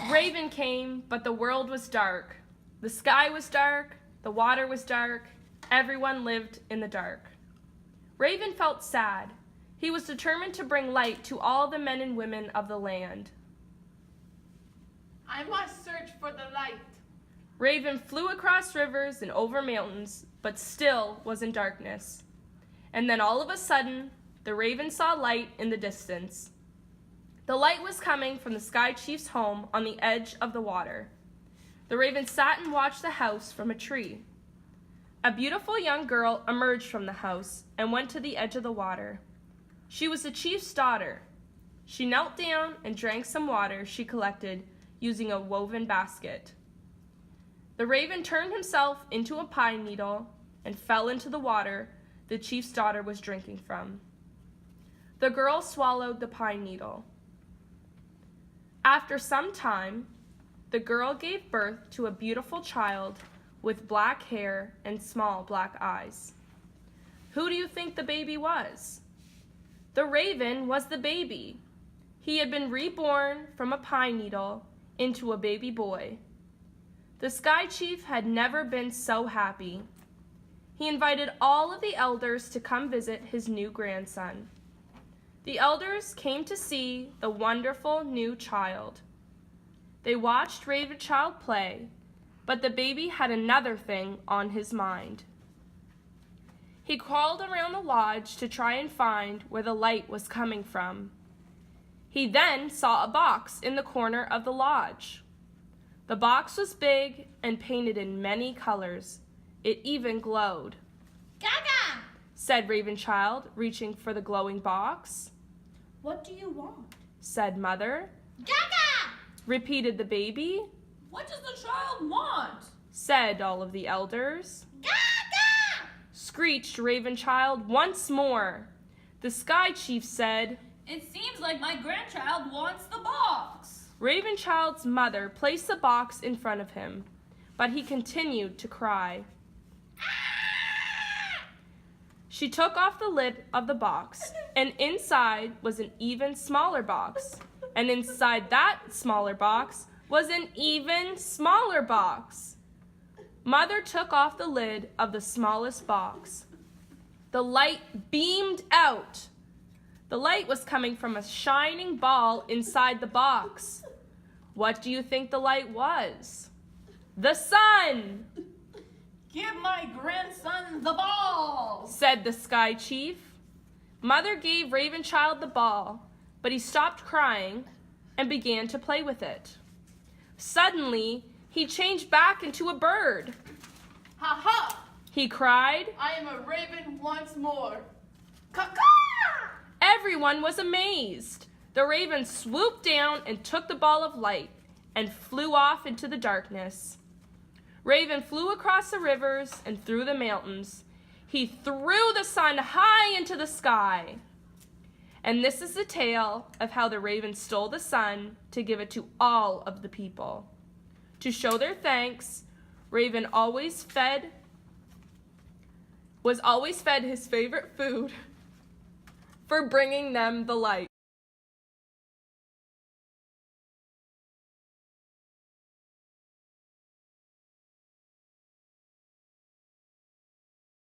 Raven came, but the world was dark. The sky was dark, the water was dark, everyone lived in the dark. Raven felt sad. He was determined to bring light to all the men and women of the land. I must search for the light. Raven flew across rivers and over mountains, but still was in darkness. And then all of a sudden, the Raven saw light in the distance. The light was coming from the Sky Chief's home on the edge of the water. The Raven sat and watched the house from a tree. A beautiful young girl emerged from the house and went to the edge of the water. She was the chief's daughter. She knelt down and drank some water she collected using a woven basket. The Raven turned himself into a pine needle and fell into the water the chief's daughter was drinking from. The girl swallowed the pine needle. After some time, the girl gave birth to a beautiful child with black hair and small black eyes. Who do you think the baby was? The Raven was the baby. He had been reborn from a pine needle into a baby boy. The Sky Chief had never been so happy. He invited all of the elders to come visit his new grandson. The elders came to see the wonderful new child. They watched Ravenchild play, but the baby had another thing on his mind. He crawled around the lodge to try and find where the light was coming from. He then saw a box in the corner of the lodge. The box was big and painted in many colors. It even glowed. Gaga! Said Ravenchild, reaching for the glowing box. What do you want? Said Mother. Gaga! Repeated the baby. What does the child want? Said all of the elders. Gaga! Screeched Ravenchild once more. The Sky Chief said, It seems like my grandchild wants the box. Ravenchild's mother placed the box in front of him, but he continued to cry. She took off the lid of the box, and inside was an even smaller box. And inside that smaller box was an even smaller box. Mother took off the lid of the smallest box. The light beamed out. The light was coming from a shining ball inside the box. What do you think the light was? The sun! Give my grandson the ball, said the Sky Chief. Mother gave Ravenchild the ball, but he stopped crying and began to play with it. Suddenly, he changed back into a bird. Ha ha! He cried. I am a raven once more. Caw-caw! Everyone was amazed. The raven swooped down and took the ball of light and flew off into the darkness. Raven flew across the rivers and through the mountains. He threw the sun high into the sky. And this is the tale of how the raven stole the sun to give it to all of the people. To show their thanks, Raven was always fed his favorite food for bringing them the light.